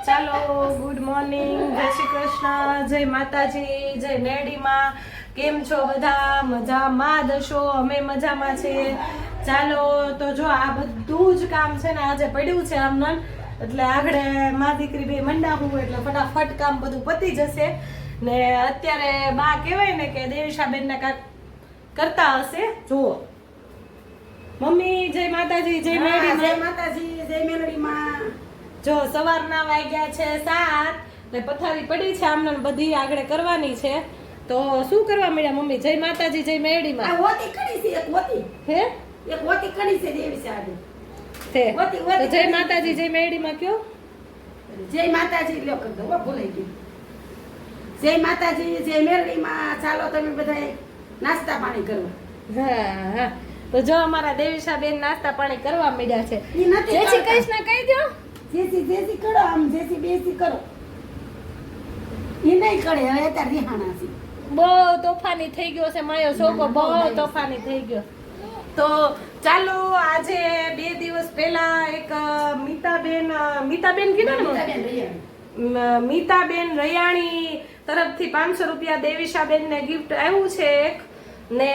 ચાલો good morning, જય શ્રી કૃષ્ણ, જય માતાજી, જય મેરડીમાં. કેમ છો બધા? મજામાં દશો? અમે મજામાં છીએ. ચાલો તો જો આ બધું જ કામ છે ને આજે પડ્યું છે આમને, એટલે આગળ મા દીકરી બે મંડાવું એટલે ફટાફટ કામ બધું પતી જશે. ને અત્યારે બા કહેવાય ને કે દેવીશાબેન ને કાંઈક કરતા હશે. જુઓ મમ્મી, જય માતાજી, જય મેરડી. જય માતાજી, જય મેરડીમાં. જો સવારના વાગ્યા છે 7 ને પથારી પડી છે આમને બધી આગળ કરવાની છે. તો શું કરવા મળ્યા મમ્મી? જય માતાજી, જય મેરડીમાં. આ હોતી કડી છે, એક હોતી. હે એક હોતી કડી છે દેવી સાડી. તે હોતી તો જય માતાજી, જય મેરડીમાં કયો. જય માતાજી લ્યો કર દો, ભૂલાઈ ગયું. જય માતાજી, જય મેરડીમાં. ચાલો તમે બધાય નાસ્તા પાણી કરવા. હા હા, તો જો અમારા દેવીશાબેન નાસ્તા પાણી કરવા મળ્યા છે. ઈ નથી જય શ્રી કરતા. કૃષ્ણ કહી દો. જેસી કરો, આમ જેસી બેસી કરો. ઈ નહીં કરે, હવે અત્યારે રિહાણા છે. બહુ તોફાની થઈ ગયો છે મારો છોકરો, બહુ તોફાની થઈ ગયો. તો ચાલો આજે 2 દિવસ પહેલા એક મીતાબેન કીધું ને, મીતાબેન રૈયાણી. મીતાબેન રૈયાણી તરફથી 500 રૂપિયા દેવીશાબેન ને ગિફ્ટ આવ્યું છે એક. ને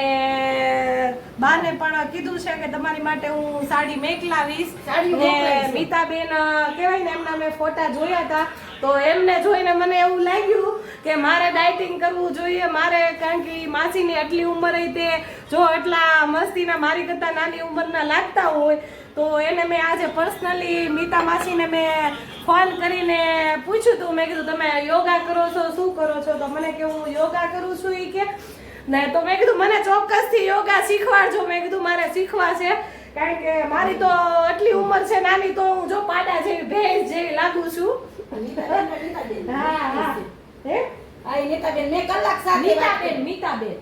બાને પણ કીધું છે કે તમારી માટે હું સાડી મેકલાવીશ. સાડી ને મોકલાવીશ. મીતાબેન કહેવાય ને એમના મેં ફોટા જોયા હતા, તો એમને જોઈને મને એવું લાગ્યું કે મારે ડાયટિંગ કરવું જોઈએ મારે, કારણ કે માસીની આટલી ઉંમર તે જો એટલા મસ્તીના મારી કરતા નાની ઉંમરના લાગતા હોય, તો એને મેં આજે પર્સનલી મીતા માસીને મેં ફોન કરીને પૂછ્યું હતું. મેં કીધું તમે યોગા કરો છો, શું કરો છો? તો મને કે હું યોગા કરું છું એ કે ને. તો મેં કીધું મને ચોક્કસથી યોગા શીખવાડજો. મેં કીધું મારે શીખવા છે, કારણ કે મારી તો આટલી ઉંમર છે નાની, તો હું જો પાડા જેવી ભેંસ જેવી લાગુ છું. હા હા હે આ ઈ મીતાબેન મેં કલાક સાથે વાત કરી. મીતાબેન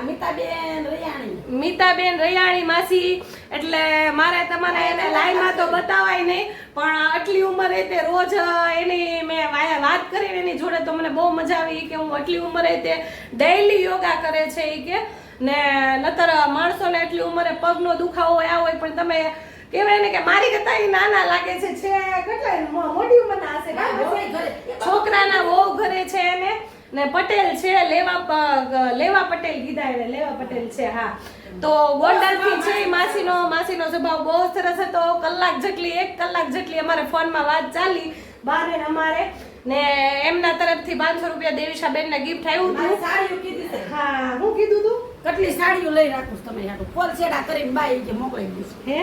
મીતાબેન રૈયાણી. મીતાબેન રૈયાણી માસી. એટલે મારે તમારે એને લાઈવમાં તો બતાવાય નહીં, પણ આટલી ઉંમરે તે રોજ એની મેં વાત કરી એની જોડે, તો મને બહુ મજા આવી કે હું આટલી ઉંમરે તે ડેઈલી યોગા કરે છે એ કે. ને નતર માણસોને એટલી ઉંમરે પગનો દુખાવો આ હોય, પણ તમે કહેવાય ને કે મારી કરતા ઈ નાના લાગે છે. કેટલા મોટી ઉંમરના હશે છોકરાના બહુ ઘરે છે એને. ને પટેલ છે, લેવા પટેલ કીધા એને, લેવા પટેલ છે. હા, તો ગોંડલથી છે માસીનો સ્વભાવ બહુ સરસ હતો. 1 કલાક જેટલી અમારે ફોનમાં વાત ચાલી બાને ને અમારે. ને એમના તરફથી 500 રૂપિયા દેવીશાબેન ને ગિફ્ટ આવ્યું મારી હતું. સાડીઓ કીધી છે. હા, હું કીધું તું કેટલી સાડીઓ લઈ રાખું છું તમે હાટુ. ફોલ શેડા કરીને બા ઈ કે મોકલાવી દઈશ. હે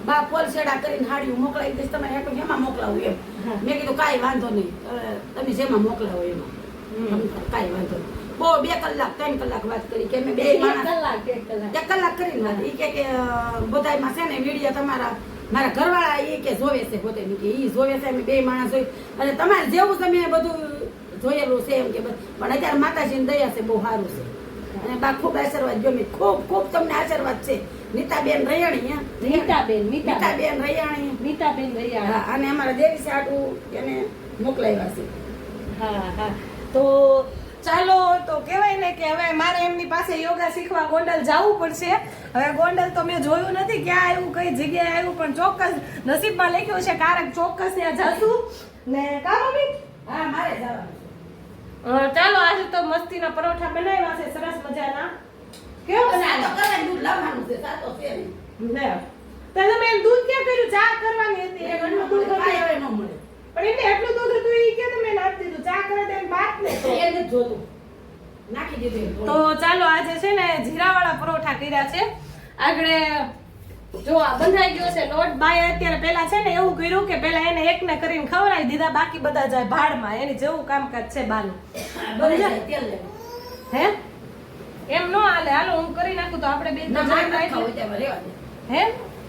બા ફોલ શેડા કરીને સાડીઓ મોકલાવી દઈશ. તમે હાટુ જેમાં મોકલાવું એમ. હા. મેં કીધું કાંઈ વાંધો નહીં, તમે જેમાં મોકલાવો એમાં. કાંઈ વાંધો નહીં. બહુ 2 કલાક 3 કલાક વાત કરી કે અમે 2 માણસ 1 કલાક કરીને વાત. ઈ કે બધાયમાં છે ને વિડીયો તમારા મારા ઘરવાળા ઈ કે જોવે છે પોતે. કે ઈ જોવે છે, અમે 2 માણસ જોઈ, અને તમારે જેવું તમે બધું જોયેલું છે એમ કે પણ અત્યારે માતાજીની દયા છે, બહુ સારું છે. અને બા ખૂબ આશીર્વાદ ગમે, ખૂબ તમને આશીર્વાદ છે. મીતાબેન રૈયાણી. મીતાબેન રૈયાણી. મીતાબેન રૈયાણી. હા, અને અમારા દેવી સાડુ એને મોકલાવ્યા છે. હા હા, તો ચાલો તો કહેવાય ને કે હવે મારે એમની પાસે યોગા શીખવા ગોંડલ જવું પડશે. હવે ગોંડલ તો મેં જોયું નથી ક્યાં આવ્યું, કઈ જગ્યાએ આવ્યું, પણ ચોક્કસ નસીબમાં લખ્યું છે ક્યારેક ચોક્કસ ત્યાં જશું. ને કા મમ્મી? હા, મારે જવાનું. ચાલો આજે તો મસ્તીના પરોઠા બનાવ્યા છે સરસ મજાના. કેવું આ તો કરાય દૂધ લાવવાનું છે, સાતો છે નહીં. ને તો તમે એમ દૂધ ક્યાં કર્યું? ચા કરવાની હતી, એ એટલું દૂધ હતું. કાંઈ હવે ન મળે. પણ એટલે એટલું દૂધ હતું એ કે તમે નાખી દીધું. ચા કરે તો એમ વાત ને તો. એ નથી જોતું. નાખી દીધું. તો ચાલો આજે છે ને જીરાવાળા પરોઠા કર્યા છે. આગળ જો આ બંધાઈ ગયો છે લોટ. બાય અત્યારે પેલા છે ને એવું કર્યું કે પેલા એને એકને કરીને ખવડાવી દીધા, બાકી બધા જાય ભાડમાં. એની જેવું કામકાજ છે બાનું. બરાબર, તેલ લેવું. હે એમ નો હાલે. હાલો હું કરી નાખું તો આપણે બે ના, મારે નથી ખાવું, ત્યાં રહેવા દે. હે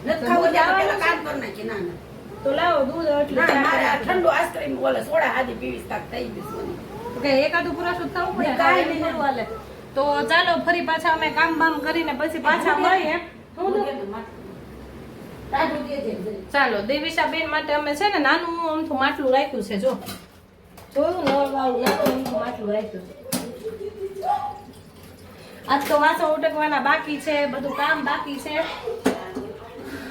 નથી ખાવું, ત્યાં પેલા કામ કરી નાખી. ના, ના. તો લાવો દૂધ એટલે ના, મારે આ ઠંડુ આઈસ્ક્રીમ બોલે સોડા હાદી પીવીસ તાક થઈ ગયું મને. કે એકાદું પુરાશું થવું પડે. કાંઈ કાંઈ નહીં. નહીં હાલે. તો ચાલો ફરી પાછા અમે કામ બામ કરીને પછી પાછા મળીએ. હું તો ટાઢું દેજે જરી. ચાલો દેવીશાબેન માટે અમે છે ને નાનું અમથું માટલું રાખ્યું છે. જો જોયું નવાળું નાનું અમથું માટલું રાખ્યું છે. આજ તો વાસણ ઉટકવાના બાકી છે, બધું કામ બાકી છે.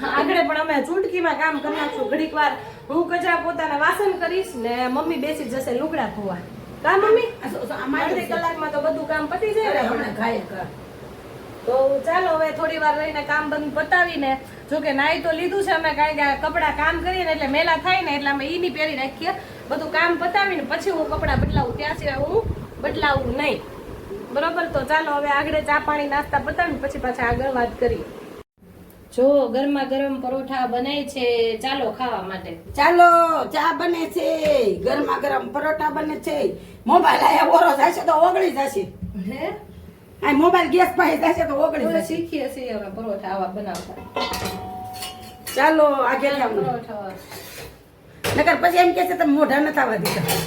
આગળ પણ અમે ચૂટકીમાં કામ કરી નાખશું. ઘડીક વાર હું કચરા પોતાના વાસણ કરીશ ને મમ્મી બેસી જશે લુગડા ધોવા. કા મમ્મી? અડધી કલાકમાં તો બધું કામ પતી જાય ને હમણાં ખાય કર. તો ચાલો હવે થોડી વાર રહીને કામ બંધ પતાવીને, જો કે નાઈ તો લીધું છે અમે, કારણ કે કપડા કામ કરીએ ને એટલે મેલા થાય ને એટલે અમે ઈ પહેરી રાખીએ. બધું કામ પતાવીને પછી હું કપડા બદલાવું, ત્યાં સિવાય હું બદલાવું નહીં. બરોબર, તો ચાલો હવે આગળ ચા પાણી નાસ્તા પતાવીને પછી પાછા આગળ વાત કરીએ. જો ગરમા ગરમ પરોઠા બને છે, ચાલો ખાવા માટે. ચાલો ચા બને છે, ગરમા ગરમ પરોઠા બને છે. મોબાઈલ આયા ઓરો જશે તો ઓગળી જશે. હે આ મોબાઈલ ગેસ પાસે જશે તો ઓગળી હવે જશે. શીખીએ છીએ હવે પરોઠા આવા બનાવતા. ચાલો આગે જાવ. પરોઠા નકર પછી એમ કે છે તમે મોઢા નથી આવવા દીધા.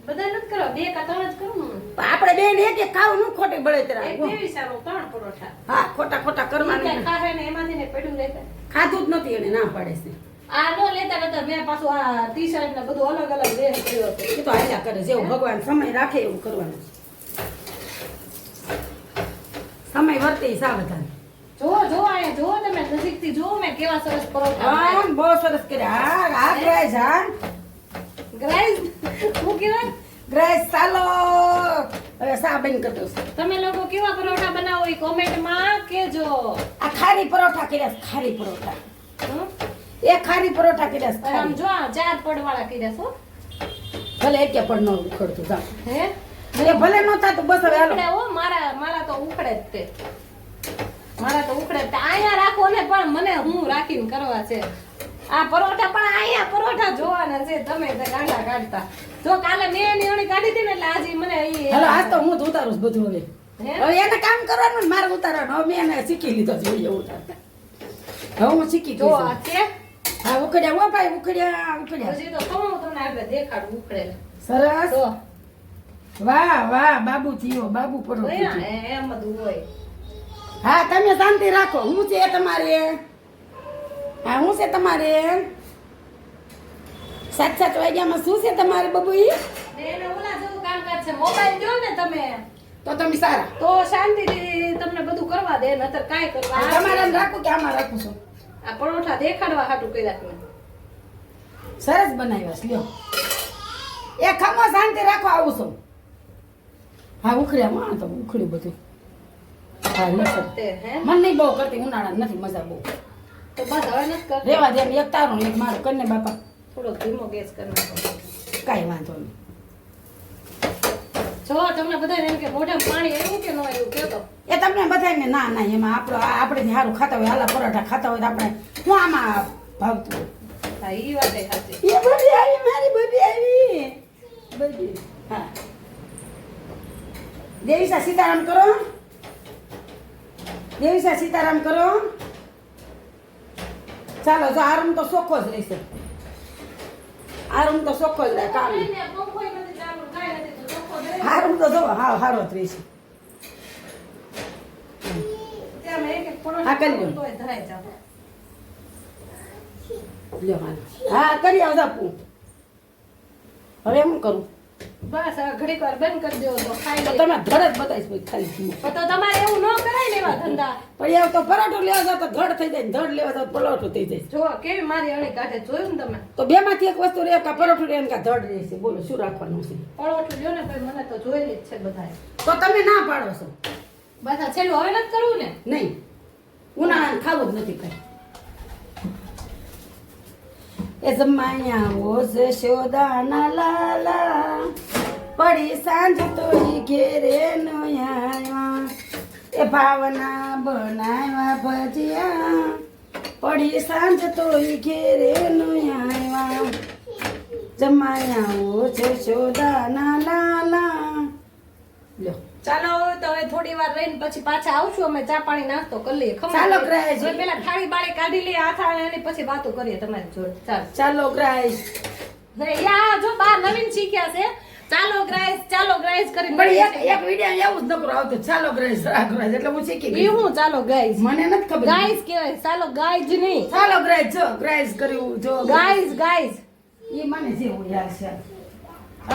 બધા નથી કરવા, 2 કે 3 જ કરું ને. આપણે બેન એક એક ખાવું નું ખોટી બળે એક તરા. દેવી સારું 3 પરોઠા. હા, ખોટા ખોટા ઈ કરવાનું કાંઈ ખાહે ને એમાંથી ને પડ્યું રહેતા. ખાધું જ નથી એને ના પાડે છે. આ નો લેતા નતા, મેં પાછું આ ટી-શર્ટ ને બધું અલગ અલગ વેર કર્યો હતો. એ તો હાલ્યા કરે, જેવું ભગવાન સમય રાખે એવું કરવાનું. સમય વર્તે સાવધાન. જો આયા જો તમે નજીકથી જો મેં કેવા સરસ પરોઠા હા, બહુ સરસ કર્યા. હા, હા, ગ્રાઈસ, હા. ગ્રાઈસ હું કહેવાય, ગ્રાઈસ ચાલો. હવે સા બંધ કરી દઉં છું. તમે લોકો કેવા પરોઠા બનાવો એ કોમેન્ટમાં કહેજો. આ ખારી પરોઠા કર્યા છે, ખારી પરોઠા. હમ? એ ખારી પરોઠા કર્યા છે, આમ ખારી. જો આ 4 પડવાળા કર્યા છો. ભલે એક પણ ન ઉખડતું જા. હે એ ભલે ન થાતું બસ હવે હાલો. ઉખડે હો, મારા તો ઉખડે જ તે. મારા તો ઉખડે જ તે. અહીંયા રાખો ને, પણ મને હું રાખીને કરવા છે. આ પરોઠા પણ અહીંયા પરોઠા જોવાના છે, તમે તે ગાંડા કાઢતા. જો કાલે મેં નિયણી કાઢી હતી ને એટલે આજે મને હાલો, આજ તો હું જ ઉતારું છું બધું હવે. હે? હવે એને કામ કરવાનું ને મારે ઉતારવાનું. હવે મેં એને શીખી લીધો જોઈએ ઉતારતા. હવે હું શીખી જો ગઈ આ છું. છે. હા, ઉખડ્યા હો ભાઈ, ઉખડ્યા. હજી તો કહું તમને આગળ દેખાડું ઉખડેલ. સરસ. તો વાહ વાહ, બાબુ થયો, બાબુ પરોઠું હોય થયું. ને, એમ બધું હોય. હા, તમે શાંતિ રાખો. હું છે તમારે? હા, હું છે તમારે? 7 વાગ્યામાં શું છે તમારે બબુઈ? ને એને ઓલા જેવું કામકાજ છે. મોબાઈલ જો ને તમે તો તમે સારા. તો શાંતિથી તમને બધું કરવા દે, નતર કાંઈ કરવા. તમારે એમ રાખો કે આમાં રાખું છું. આ પરોઠા દેખાડવા હાટું કર્યા તમે. સરસ બનાવ્યા છે, લ્યો. એ ખમો, શાંતિ રાખો, આવું છું. હા, ઉખડ્યા માં તો ઉખડ્યું બધું. હા, લસણ. તે હે મને નહીં બહુ કરતી, ઉનાળા નથી મજા બહુ. તો બસ હવે નથી કરતા. રેવા દે, એક તારું એક મારું કરીને બાપા. થોડો ધીમો ગેસ કરી નાખો. કાંઈ વાંધો નહીં. જો તમને બધાને એમ કે મોઢામાં પાણી આવ્યું કે ન આવ્યું કયો તો. એ તમને બધાને ના ના એમાં આપણે સારું ખાતા હોય, હાલા પરોઠા ખાતા હોય તો આપણે હું આમાં ભાવતું હોય. હા ઈ વાતે સાચી. એ બધી આવી, મારી બધી આવી બધી. હા, દેવીસા સીતારામ કરો. દેવીસા સીતારામ કરો. ચાલો, જો આ રૂમ તો ચોખ્ખો જ રહેશે. આ રૂમ તો ચોખ્ખો જ રહે. કામ કોઈને પંખોય નથી ચાલુ, કાંઈ નથી, તો ચોખ્ખો જ રહે. આ રૂમ તો જો હાવ હારો જ રહેશે. ત્યાં મેં એક પરોઠા હા, કરી લો. ખાવું તોય ધરાઈ જાવ. લ્યો હાલો. હા, કરી આવ બાપુ. હવે હું કરું? બસ હવે ઘડીક વાર બંધ કરી દેવો તો ખાઈ તો લે. તમે ધડ જ બતાવીશ પછી ખાલી જુઓ. પણ તો તમારે એવું ન કરાય ને એવા ધંધા. પણ એવું તો પરોઠું લેવા જાવ તો ધડ થઈ જાય, ધડ લેવા જાવ તો પરોઠું થઈ જાય. જો કેવી મારી અણી કાઢે, જોયું ને તમે. તો બે માંથી એક વસ્તુ રહે, કા પરોઠું રહે ને કા ધડ રહેશે. બોલો શું રાખવાનું છે? પરોઠું લ્યો ને ભાઈ, મને તો જોયેલી જ છે બધાએ. તો તમે ના પાડો છો? બસ આ છેલ્લું હવે નથી કરવું ને. નહીં, ઉનાળાને ખાવું જ નથી કઈ. એ જમાયા ઓ જશોદાના લાલા, પડી સાંજ તો ઈ ઘેરે નો આવ્યા. એ ભાવના બનાવ્યા ભજીયા, પડી સાંજ તો ઈ ઘેરે નો આવ્યા. જમાયા ઓ જશોદાના લાલા. લ્યો, ચાલો તો હવે થોડી વાર રહીને પછી પાછા આવશું અમે, ચા પાણી નાસ્તો કરી લઈએ. ખમણ ચાલો, લઈએ. ગ્રાહજી. હવે પેલા થાળી બાળી કાઢી લઈએ, આ થાળી એની પછી વાતો કરીએ તમારી જોડે. ચાલો. ચાલો ગ્રાઈસ. યા જો બાર નવીન શીખ્યા છે. ચાલો ગ્રાઈસ કરીને પણ એક વિડિયો એવું જ નકરો આવતો, ચાલો ગ્રાઈસ ગ્રાઈસ, એટલે હું શીખી ઈ ગઈ. હું ચાલો ગાઈસ. મને નથી ખબર. ગાઈસ કહેવાય, ચાલો ગાઈસ નહીં. ચાલો ગ્રાઈસ, જો ગ્રાઈસ કર્યું, જો ગાઈસ. ઈ મને જેવું યાદ છે.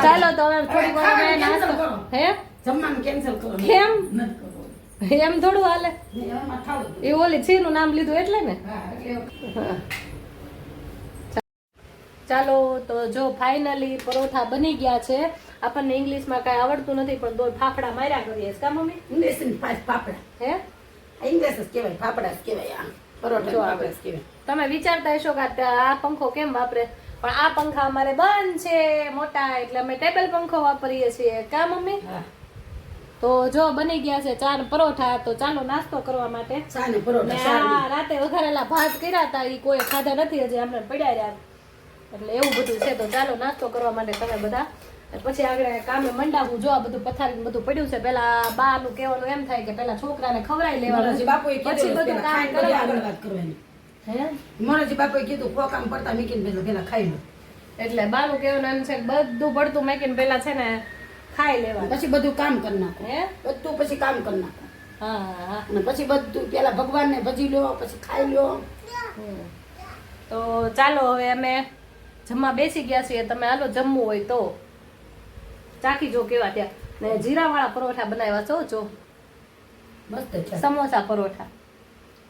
ચાલો તો હવે થોડી વાર ખાવાનું અમે cancel નાસ્તો. કરો. હે જમવાનું કેન્સલ કરો. કેમ? નથી કરવું. એમ થોડું હાલે એમાં થાવું. એ ઓલી છીનું નામ લીધું એટલે ને હા, એટલે હા. ચાલો તો જો ફાઇનલી પરોઠા બની ગયા છે. આપણને ઇંગ્લિશમાં કાંઈ આવડતું નથી પણ દો ફાફડા માર્યા કરીએ કા મમ્મી? ઇંગ્લિશ ની પાપડા. હે ઇંગ્લિશ જ કહેવાય, પાપડા જ કહેવાય. આ પરોઠા જો પાપડા જ કહેવાય. તમે વિચારતા હશો કે આ પંખો કેમ વાપરે, પણ આ પંખા અમારે બંધ છે મોટા, એટલે અમે ટેબલ પંખો વાપરીએ છીએ કા મમ્મી? હા, તો જો બની ગયા છે 4 પરોઠા. તો ચાલો નાસ્તો કરવા માટે. ચા ને પરોઠા, ને શાક ને. આ રાતે વઘારેલા ભાત કર્યા હતા, ઈ કોઈ ખાધા નથી હજી, અમને પડ્યા રહ્યા. એટલે એવું બધું છે. તો ચાલો નાસ્તો કરવા માટે તમે બધા, પછી આગળ કામે મંડાવું. જો આ બધું પથારી બધું પડ્યું છે. પેલા બા નું કહેવાનું એમ થાય કે પેલા છોકરાને ખવડાવી લેવાનું, મોરારજી બાપુએ પછી કીધું બધું પેલા કામ ખાઈને પછી આગળ કરવાનું. વાત કરવાની. હે મોરારજી બાપુએ કીધું કોકામ પડતા મૂકીને પેલા ખાઈ લો, એટલે બા નું કહેવાનું એમ છે કે બધું પડતું મેકીને પેલા છે ને ખાઈ લેવાનું. પછી બધું કામ કરી નાખો. હે બધું પછી કામ કરી નાખો. હા હા. અને પછી બધું પેલા ભગવાનને ભજી લો, પછી ખાઈ લો. તો ચાલો હવે અમે જમવા બેસી ગયા છીએ. તમે હાલો જમવું હોય તો ચાખી જો કેવા ત્યાં. ને જીરાવાળા પરોઠા બનાવ્યા છો જો, મસ્ત છે, સમોસા પરોઠા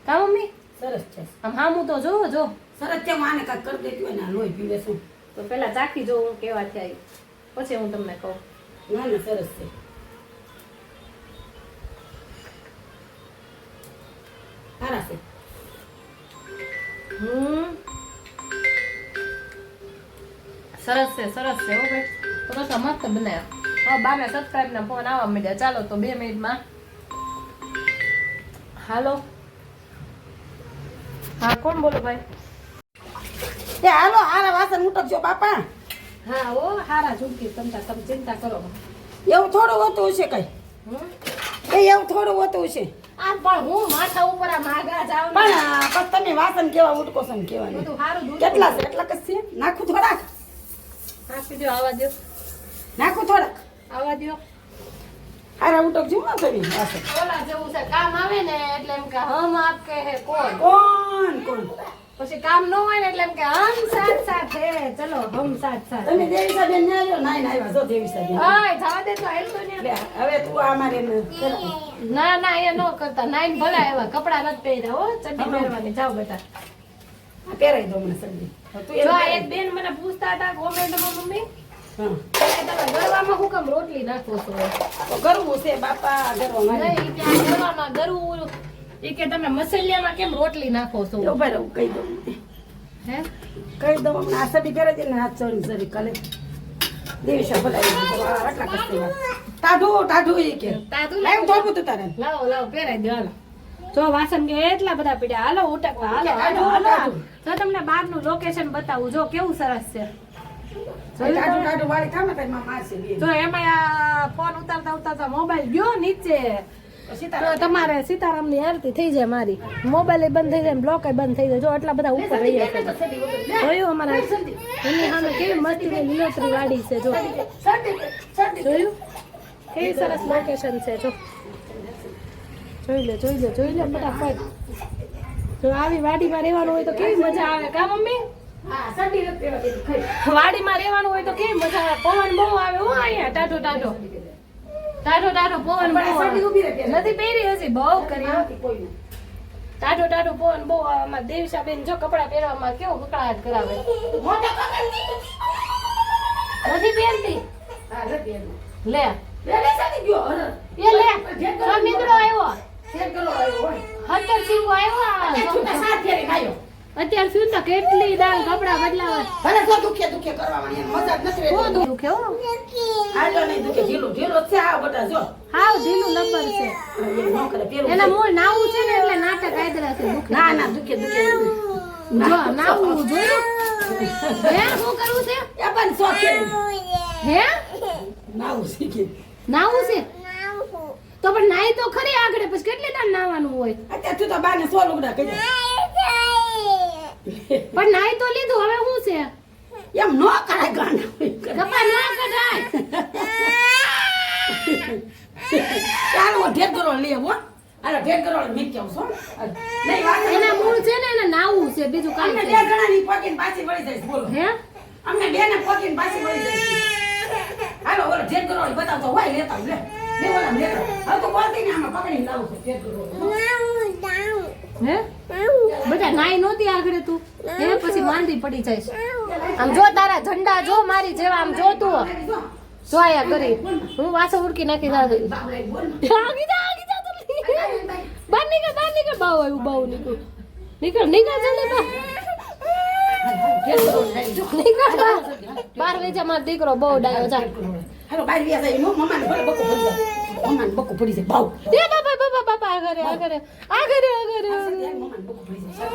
કા મમ્મી? સરસ છે, આમ હામું તો જો જો. સરસ છે. હું આને કાંઈક કરી દેતી હોય ને આ લોહી પીવે શું. તો પેલા ચાખી જો હું કેવા થયા ઈ. પછી હું તમને કહું. ના ના, સરસ છે. સારા છે. સરસ છે સરસ છે. હો ભાઈ પરોઠા મસ્ત બનાવ્યા. હવે બાને સબસ્ક્રાઇબ ના ફોન આવવા માંડ્યા. ચાલો તો 2 મિનિટમાં હાલો. હા કોણ બોલો ભાઈ? એ હાલો, હારા વાસણ ઉટકજો બાપા. હા ઓ હારા ઝૂકી તમે ચિંતા કરો. એવું થોડું હોતું હશે કઈ? એવું થોડું હોતું હશે. આ પણ હું માથા ઉપર આ માગા જાવ ને પણ બસ તમે વાસણ કેવા ઉટકો છો ને કેવાની. બધું હારું દૂધ કેટલા છે? એટલા કસ છે? નાખું થોડાક? નાખી દો. આવા દો નાખું થોડાક? આવા દો. હારા ઉટકજો ના તમે વાસણ. ઓલા જેવું છે કામ આવે ને એટલે એમ કે હમ આપ કે હે કોણ, કોણ કોણ? પછી કામ ન હોય ને એટલે એમ કે હમ સાથ સાથ હે ચલો હમ સાથ સાથ. તમે દેવીસા બેન ને આવ્યો? નાઈ આવ્યા જો દેવીસા બેન. હાય જવા દે તો હેલ તો ને. લે, હવે તું આ મારે ના ના એ નો કરતા. નાઈન ભલા એવા કપડા નથી પહેર્યા હો. ચડ્ડી પહેરવાની જાવ બેટા. પહેરાઈ દો મને સબ્જી. તું જો એવું આ એક પહેરાઈ. બેન મને પૂછતા હતા કોમેન્ટમાં મમ્મી હા, કે તમે ગરવામાં હું કેમ રોટલી નાખો છો? તો કરવું છે બાપા, ગરવા મારે. નહીં કે આ ગરવામાં ગરવું એ કે તમે મસાલિયામાં કેમ રોટલી નાખો છો? ઉભા રહો, કહી દઉં. હે કહી દઉં હમણાં આ સડી પહેરાઈ દે ને હાથ ચડી સડી કાલે દેવીસા બોલાવી દીધો. આ આટલા કસ્તી વાત. ટાઢું ઈ કે તાતું લાવ ધોબું તું તારે. લાવો લાવો પહેરાઈ દો હાલો. જો વાસણ કે એટલા બધા પીડ્યા. હાલો ઉટકવા હાલો કાઢો, હાલો હાલો. કાઢો. જો તમને બહારનું લોકેશન બતાવું જો કેવું સરસ છે. જોયું તમે? ટાઢું વાળી થામે તારી માં મારશે બે. જો એમાં આ ફોન ઉતારતા ઉતારતા મોબાઈલ ગયો નીચે. તો તમારે સીતારામની આરતી થઈ જાય મારી. મોબાઈલ બંધ થઈ જાય, બ્લોક બંધ થઈ જાય. જો આટલા બધા ઉપર રહ્યા છે. જોયું અમારા એની સામે કેવી મસ્તીની લીલોતરી વાડી છે. જો જોયું કેવી સરસ લોકેશન છે. જો જોઈ લે ફટાફટ. જો આવી વાડીમાં રહેવાનું હોય તો કેવી મજા આવે કા મમ્મી? હા, સડી નથી પહેરવા દીધી, ખરી. વાડીમાં રહેવાનું હોય તો કેવી મજા આવે. પવન બહુ આવે હો અહીંયા. ટાઢો ટાઢો પવન બહુ પણ આ સડી આવે. ઊભી રહે પહેલા. નથી પહેરી હજી બહુ કરી હો. આનાથી કોઈ નહીં. ટાઢો પવન બહુ આવે. અમારા દેવીસાબેન જો કપડા પહેરવામાં કેવો કકડાટ કરાવે. મોટા પગલની. નથી પહેરતી હા, નથી પહેરવા. લે પહેલે સડી ગયો, હર. એ લે આ મીંદડો આવ્યો. શેર કરો આવ્યો હોય. હતર સીંગો આ આવ્યો. છૂટા સાત ફેરીને આવ્યો. અત્યાર સુધી તો કેટલી દાળ કપડા બદલાવા. ભલે જો દુખે કરવા માંડી, એમ મજા જ નથી બહુ રહેતી. દુખે હો. આજો નહીં દુખે, ઢીલું જ છે આ બધા જો. હાવ ઢીલું લબર છે. એમ ન કરે, પહેરવું એના છે. મૂળ નાવું છે ને એટલે નાટક આદરા છે દુખે. ના ના, દુખે. જો નાવું જોયું. હે શું કરવું છે? એ પણ શોખ છે. હે નાવું શીખી. નાવું છે તો પણ નાઈ તો ખરી આગળ, પછી કેટલી દાળ નાવાનું હોય. અત્યારે તું તો બાને 100 લુગડા કહી દે. પણ નાઈ તો લીધું, હવે શું છે? એમ ન કરાય ગાંડા. કપા ના કઢાય. ચાલો ઢેર કરો લે હો. હાલો ઢેર કરો મીક કેવું છો. નહીં વાત એના મૂળ છે ને એને નાવું છે, બીજું અમને કાંઈ બે છે. જણાની પોકીને પાછી વળી જાય બોલો. હે અમને બે ને પોકીને પાછી વળી જાય. હાલો ઓલો ઢેર કરો બતાવતો હોય લેતા આવું, લે. લે ઓલા લે હવે તો બોલતી ને આમાં પકડીને લાવું છું ફેર કરો હે બેટા નાઈ નહોતી આગળ તું એ પછી માંદી પડી જઈશ આમ જો તારા ઝંડા જો મારી જેવા આમ જો તું જો આયા કરી હું વાસો ઉડકી નાખી દાદી આગી જા જલ્દી બહાર નીકળ બાવ આવ્યું બાવ નીકળ જલ્દી બહાર બાર લઈ જા મારો દીકરો બહુ ડાયો જા હાલો બહાર વ્યા જાય મમ્માને ભલે બકો પડી જાય મમ્માને બકો પડી જાય બાવ એ બાપા આગળ મમ્માને બકો પડી જાય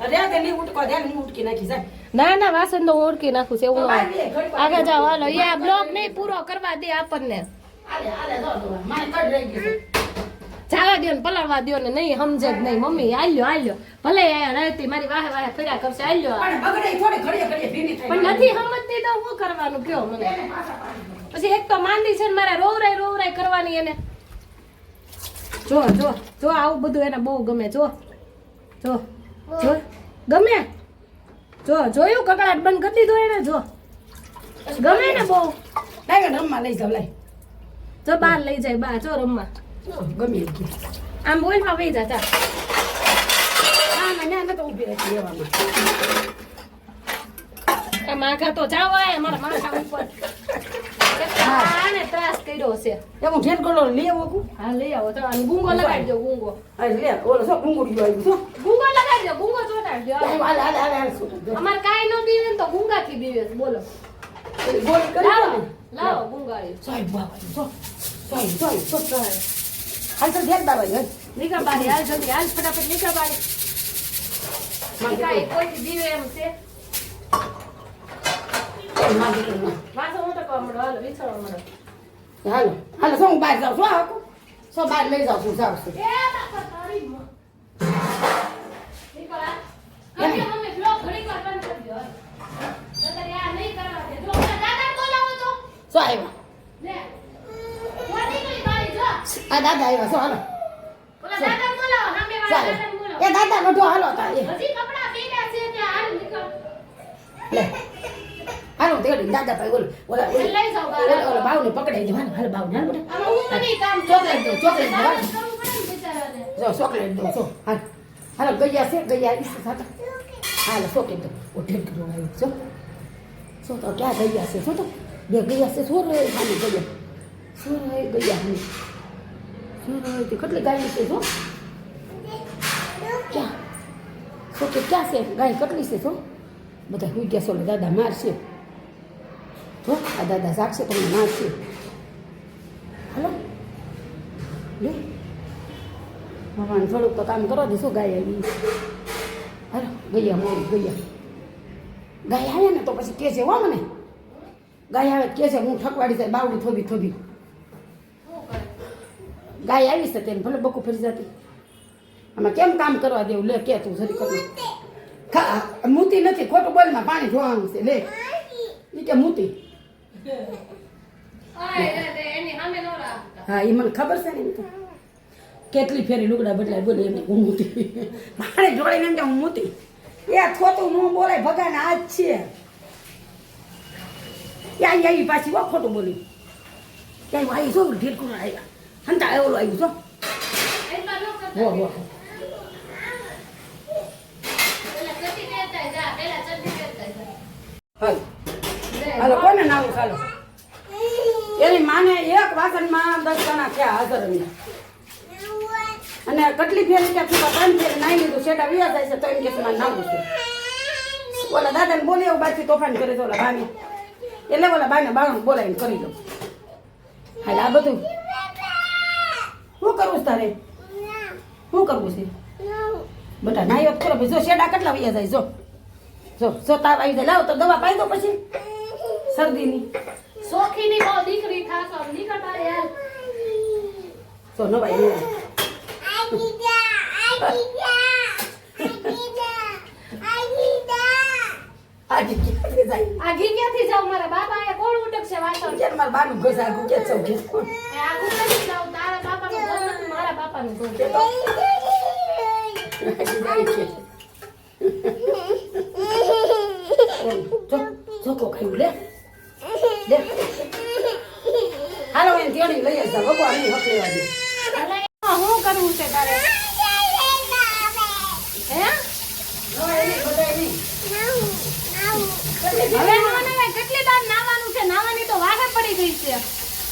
અરે તે ઉઠકો ધ્યાન ની ઉઠકી નાખી જાય ના વાસણ તો ઓળખી નાખું છે એવું આગળ જાઓ હાલો એ આ બ્લોગ નહીં પૂરો કરવા દે આપણને આલે જો મારે કડ રહી ગયું જાવા દો ને પલાળવા દો ને નહીં સમજે જ નહીં મમ્મી આલ્યો ભલે આયા રહેતી મારી વાહે ફર્યા કરશે આલ્યો પણ બગડે થોડે ઘડીએ ભીની થાય પણ નથી સમજતી તો શું કરવાનું કયો મને પછી એક તો માંદી છે ને મારે રોવરાય કરવાની એને જો આવું બધું એને બહુ ગમે જો ગમે જોયું કકડાટ બંધ કરી દીધો એને જો ગમે ને બહુ લાગે રમવા લઈ જાવ લઈ જો બહાર લઈ જાય બહાર જો રમવા ગમે આમ બોલમાં વહી જા ચા ના તો ઊભી રહી લેવામાં માખા તો જાવ આયા મારા માખા ઉપર આને ત્રાસ કર્યો છે એ હું ઘેર ગોળો લઈ આવું કુ હા લઈ આવો તો અને ગુંગો લગાડી દો ગુંગો અરે લે ઓલો સો ગુંગુડી આવ્યું છો ગુંગો લગાડી દો ગુંગો ચોટાડી દો હાલ અમાર કાઈ ન બીવે ને તો ગુંગાથી બીવે બોલો ગોળ કરી લાવો ગુંગાળી સાહેબ બાબા જો હાલ તો ઘેર બાબા નીકળ બારી હાલ જલ્દી હાલ ફટાફટ નીકળ બારી કાઈ કોઈ બીવે એમ છે વાસો હું તો કહો મળો હાલો વિચારો મળો હાલો સો હું બહાર જાઉં છું આવો સો બહાર લઈ જાઉં છું જાઉં છું એ બાપા તારી માં નીકળ આ મમ્મી બ્લોગ ઘણી વાર બંધ કરી દો નકર આ નહીં કરવા દે જો દાદા બોલાવો તો સો આવ્યા લે કોની કઈ બારી જો આ દાદા આવ્યા સો હાલો ઓલા દાદા બોલાવો સામે વાળા દાદા બોલાવો એ દાદા બધો હાલો તા એ હજી કપડા પીડા છે ત્યાં હાલ નીકળ લે હાલો તેડી દાદા ભાઈ ઓલા લઈ જાઓ બહાર ઓલા બાવને પકડાઈ દે હાલો બાવ હાલ બેટા આમાં હું નહીં કામ ચોકલેટ દો ચોકલેટ દો કરવું પડે ને બિચારાને જો ચોકલેટ દો જો હાલો ગયા છે ગયા ઈસ સાતા હાલો ચોકલેટ દો ઓ ઢેર કરો આવ્યો જો તો ક્યાં ગયા છે તો બે ગયા છે સોર સામે ગયા સોર ગયા સામે સોર તે કેટલી ગાય છે જો ક્યાં ચોકલેટ ક્યાં છે ગાય કેટલી છે જો બધા હુઈ ગયા છો દાદા મારશે જો આ દાદા જાગશે તમને મારશે હાલો લે ભગવાન થોડુંક તો કામ કરો દે શું ગાય આવી હાલો ગયા મોડી ગયા ગાય આવે ને તો પછી કે છે હો મને ગાય આવે કે છે હું ઠકવાડી જાય બાવડી થોભી ગાય આવી છે તેને ભલે બકુ ફરી જતી આમાં કેમ કામ કરવા દેવું લે કે તું જરી કરું મૂતી નથી ખોટું બોલમાં પાણી જોવાનું છે લે ઈ કે મૂતી હા એ મને ખબર છે ને એમ તો કેટલી ફેરી લુગડા બદલાય બોલે એમને હું મૂતી પાણી ઢોળીને એમ કે હું મૂતી એ ખોટું નું બોલાય ભગાને આ જ છે યા આવી પાછી વા ખોટું બોલ્યું ત્યાં આવી છો ઢીલકું આવ્યા હંતા એવડું આવ્યું છો હો હાલો કોને નાવું ખાલો એની માને એક વાસણમાં 10 જણા થયા હાજર અને કેટલી ફેરી કે 3 ફેરી નાઈ લીધું શેડા વ્યા જાય છે તો એમ કે મારે નાવું છે ઓલા દાદાને બોલે એવું બાકી તોફાન કરે છે ઓલા બાને એટલે ઓલા બાને બાળક બોલાવીને કરી દઉં હાલ આ બધું શું કરવું છે તારે શું કરવું છે બેટા નાયો કરો ભાઈ જો શેડા કેટલા વ્યા જાય જો તાવ આવી જાય લાવ તો દવા પાઈ દો પછી શરદીની સોખીની બહુ દીકરી થાસો નીકળ બારે હાલ તો નવાઈ આગી ક્યાંથી જાવ મારા બાપા એ કોણ ઉટકશે વાસણ કેમ મારા બાનું ઘસ આગું કે ચૌ કે આગું નથી જાવ તારા બાપાનું ઘર નથી મારા બાપાનું ઘર જો કો ખાઈ લે હાલો એને તેડી લઈ જ જાવ ભગવાન નહીં હક લેવા દે એટલે એમાં શું કરવું છે તારે હે હવે નવાય કેટલી વાર નાવાનું છે નાવાની તો વાહે પડી ગઈ છે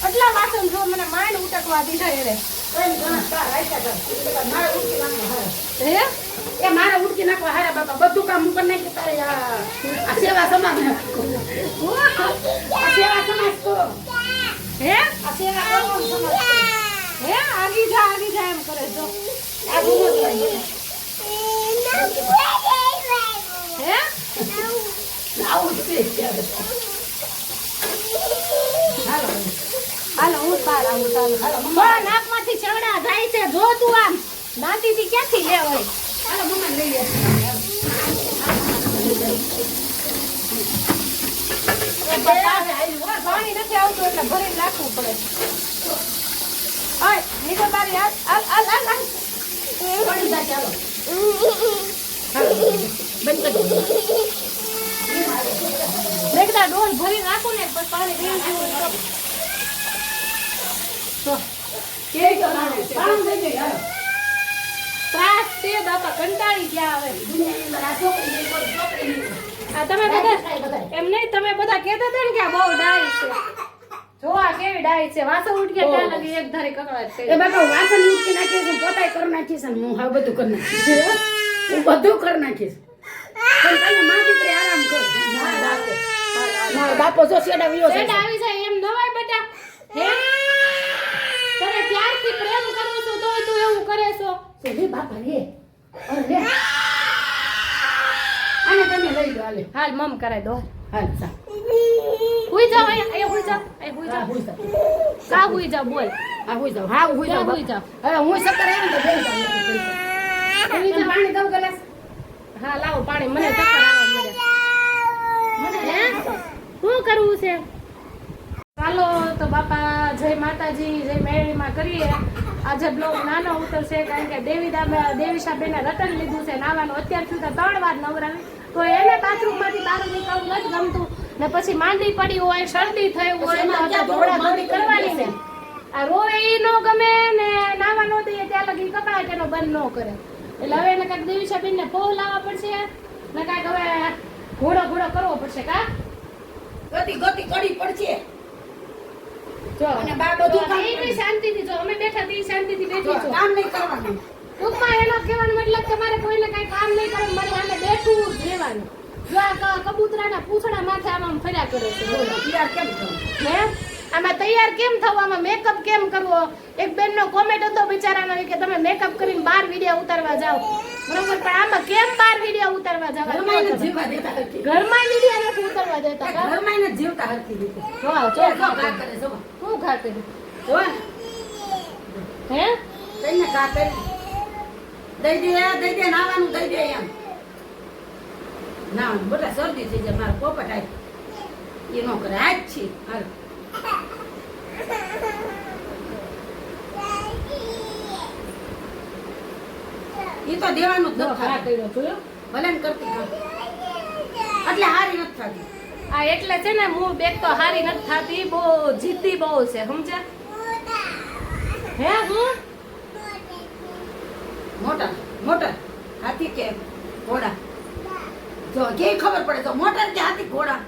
એટલા વાસણ જો મને માંડ ઉટકવા દીધા એને હે એ મારે ઉડકી નાખવા હારા બાપા બધું કામ કરી નાખી તારે આ સેવા સમાજ આ સેવા સમાજ કરો હે આ સેવા કરો સમાજ હે આગી જા એમ કરે જો આ ગુનો થાય હે આવું છે હાલો હાલો હું બહાર આવું ચાલો હાલો નાકમાંથી ચવડા જાય છે જો તું આમ દાંતીથી ક્યાંથી લેવાય હાલો મમ્મા લઈ લે પાણી નથી આવતું એટલે ભરી નાખવું પડે ઓય નીકળ તારી હાલ પડી જાય ચાલો બંધ કરી દો એકદા ડોલ ભરી નાખું ને પછી પાણી પીવું તો કે તો પાણી દઈ દે હાલો ત્રાસ છે બાપા કંટાળી ગયા હવે દુનિયાની અંદર આ છોકરી આ તમે બધા એમ નહીં તમે બધા કહેતા હતા ને કે આ બહુ ડાઈ છે જોવા કેવી ડાઈ છે વાસો ઉઠ્યા ત્યાં લગી એક ધારી કકડાટ એ કરી બાપા વાસણ ઉઠી નાખીએ છે પોતાય કરી નાખીશ અને હું હા બધું કરી નાખીશ હું બધું કરી નાખીશ પણ તમે માં દીકરી આરામ કરો મારો બાપો જો સેડા વિયો છે સેટ આવી જાય એમ નવાય બેટા હે તને ત્યારથી પ્રેમ કરું છું તોય તું એવું કરે છો રે બાપા રે અરે આને તમે લઈ લો હાલે હાલ મમ કરાય દો હાલ સા હુઈ જાવ અહીંયા હુઈ જાવ એ હુઈ જાવ હુઈ જાવ કા હુઈ જાવ બોલ હા હુઈ જાવ હા હુઈ જાવ હુઈ જાવ હવે હું સકર આવી તો બેસી જાવ હુઈ જાવ પાણી દઉં ગલાસ હા લાવો પાણી મને ચક્કર આવવા મળે હે શું કરવું છે ચાલો તો બાપા જય માતાજી જય મેળીમાં કરીએ આજે બ્લોગ નાનો ઉતરશે કારણ કે દેવીશાબેને રટન લીધું છે નાવાનું અત્યાર સુધી 3 વાર નવરાવી તો એને બાથરૂમમાંથી બહાર નીકળવું નથી ગમતું ને પછી માંદી પડી હોય શરદી થઈ હોય તો દોડાદોડી કરવાની ને આ રોવે ઈ ન ગમે ને નાવા ન દઈએ ત્યાં લગી કકડાટ એનો બંધ ન કરે એટલે હવે એને કાંઈક દેવીશાબેનને પોહ લાવવા પડશે ને કાંઈક હવે ઘોડો કરવો પડશે કા ગતિ કરી પડશે જો અને બા બધું કામ એ બી શાંતિથી જો અમે બેઠા તી શાંતિથી બેઠી છો કામ નહીં કરવાનું ટૂંકમાં એનો કહેવાનો મતલબ તમારે કોઈને કાંઈ કામ નહીં કરવાનું મારે આને બેઠું જ રહેવાનું જો આ કબૂતરાના પૂંછડા માથે આમ ફર્યા કરે છે બોલો યાર કેમ કરું હે આમાં તૈયાર કેમ થવું આમાં મેકઅપ કેમ કરવો એક બેનનો કોમેન્ટ હતો બિચારાનો કે તમે મેકઅપ કરીને 12 વિડિયો ઉતારવા જાઓ બરોબર પણ આમાં કેમ 12 વિડિયો ઉતારવા જાવ ઘરમાં એને જીવવા દેતા હતી ઘરમાં વિડિયો નથી ઉતારવા દેતા કા ઘરમાં એને જીવતા હતી રીતે જો જો ઘા કરે જો હું ઘા કરી જો ને હે તઈને ઘા કરી દઈ દે નાવાનું દઈ દે એમ ના બોલા શરદી થઈ જાય મારા પોપટ આવી એ નો કરે આજ છે હાલ ઈ તો દેવાનું જ ઘા નથી કર્યો જોયો ભલે ને કરતી કામ એટલે હારી નથી થતી આ એટલે છે ને હું બેગ તો હારી નથી થાતી બહુ જીદ્દી બહુ છે સમજ્યા હે હું મોટર હાથી કે ઘોડા જો કે ખબર પડે તો મોટર કે હાથી ઘોડા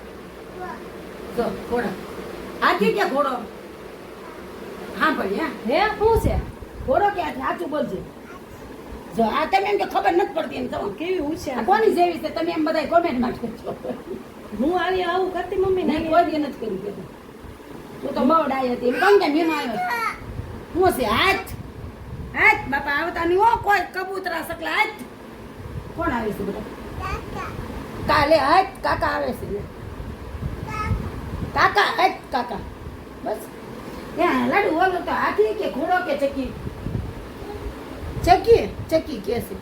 જો ઘોડા હાથી કે ઘોડો હા ભાઈ હે શું છે ઘોડો કે હાથી સાચું બોલજે જો આ તમે એમ કે ખબર નથી પડતી એમ તમે કેવી હોશિયાર આ કોની જેવી છે તમે એમ બધા કોમેન્ટ માં કરજો હું આવી આવું કરતી મમ્મી નહીં નહીં કોઈ દી નથી કર્યું કે તું તો બહુ ડાય હતી એમ કેમ કે મેં આવ્યો હું છે હાથ બાપા આવતા નહીં હો કોઈ કબૂતરા સકલા હાથ કોણ આવે છે બધા કાલે હાથ કાકા આવે છે કાકા બસ ત્યાં લાડુ ઓલો તો હાથી કે ઘોડો કે ચકી કે છે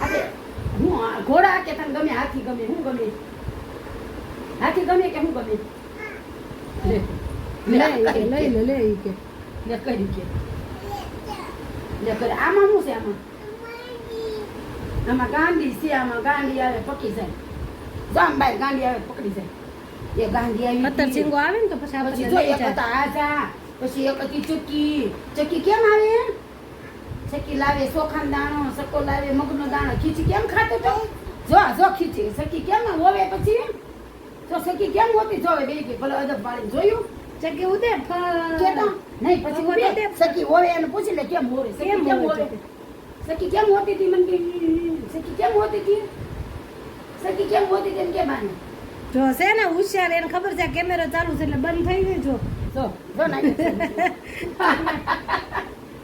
આપણે હું ઘોડા કે તને ગમે હાથી ગમે હું ગમે હાથી ગમે કે હું ગમે લઈ લે ઈ કે લે કરી કે લે કરે આમાં શું છે આમાં ગાંડી છે આમાં ગાંડી આવે પકી જાય જામ બાર ગાંડી આવે પકડી જાય એ ગાંડી આવી પત્તર ચીંગો આવે ને તો પછી પછી આપણે જો લઈ એક જાય. હતા આજા પછી એક હતી ચક્કી. ચક્કી કેમ આવે? ચક્કી લાવે ચોખાનો દાણો, સકો લાવે મગનો દાણો. ખીચી કેમ ખાતો તો? જો ખીચી. સકી કેમ હોવે પછી? તો સકી કેમ હોતી જોવે બે કે ભલે અદબ પાડી જોયું? ચકી ઉદે કેતો? નહીં પછી ઉડે. સકી હોવે એને પૂછી લે કેમ હોવે? સકી કેમ હોવે? સકી કેમ હોતી હતી મને કે? સકી કેમ હોતી હતી? સકી કેમ હોતી હતી કે બાને? જો છે ને હોશિયાર, એને ખબર છે કેમેરો ચાલુ છે એટલે બંધ થઈ ગઈ. જો નાખી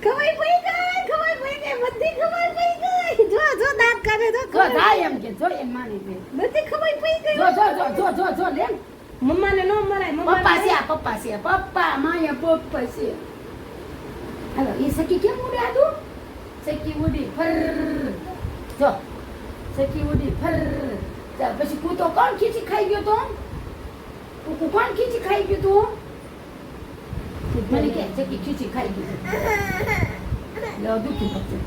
ખવાઈ પડી ગઈ, બધી ખવાઈ પડી ગઈ. જો દાંત કાઢે જો તો જાય એમ કે જો એમ માની દે. બધી ખવાઈ પડી ગઈ. જો લે. મમ્માને નો મરાય. પપ્પા છે પપ્પા માયા પપ્પા છે. હાલો એ સકી કેમ ઉડે આદુ? સકી ઉડી ફર. જો સકી ઉડી ફર. ચાલ પછી કૂતો કોણ ખીચી ખાઈ ગયો તો? કૂકુ કોણ ખીચી ખાઈ ગયું તું? મને કે સકી ખીચી ખાઈ ગયું. લો દુખી પડશે.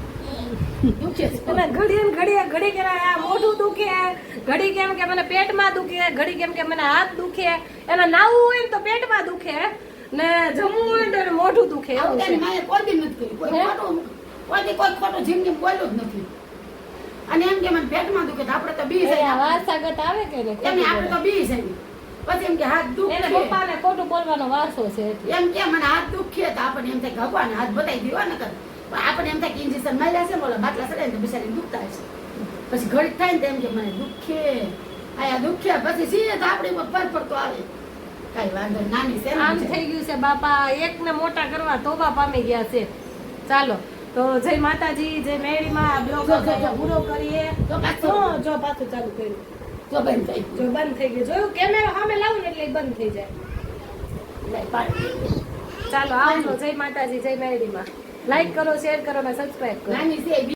દુખે છે. અને ઘડી કે આ મોઢું દુખે, ઘડી કેમ કે મને પેટમાં દુખે, ઘડી કેમ કે મને હાથ દુખે. એને નાવું હોય ને તો પેટમાં દુખે ને જમવું હોય ને તો એને મોઢું દુખે. એવું આવું છે. તેની માએ કોઈ દી નથી કર્યું. કોઈ ખોટું જિંદગી બોલ્યું જ નથી. અને એમ કે મને પેટમાં દુખે તો આપણે તો બી એ આ જાય. વારસાગત આવે કે ને એમને આપણે તો બી જાય. પછી એમ કે હાથ એને દુખે. પપ્પાને ખોટું બોલવાનો વારસો છે એટલે. એમ કે મને હાથ દુખે તો આપણને એમ થાય કે ભગવાન હાથ બતાવી દીધો ને કર. પણ આપણને એમ થાય કે ઇન્જેક્શન માર્યા છે ને ઓલા બાટલા ચડે ને તો બિચારી દુખતા હશે. પછી ઘડીક થાય ને તો એમ કે મને દુખે. આયા દુખે પછી સીધે તો આપણી ઉપર પર પડતો આવે. કાંઈ વાંધો નહીં. નાની છે ને આમ થઈ ગયું છે બાપા, એકને મોટા કરવા તોબા પામી ગયા છે. ચાલો તો જય માતાજી, જય મેળીમાં. બ્લોગ પૂરો કરીએ. જો પાછું જો પાછું ચાલુ કર્યું. જો બંધ થઈ જો બંધ થઈ ગયું. જોયું કેમેરો સામે લાવું ને એટલે ઈ બંધ થઈ જાય. ગયું પાણી. ચાલો આવજો. જય માતાજી, જય મેળીમાં. લાઈક કરો, શેર કરો ને સબસ્ક્રાઇબ કરો. નાની છે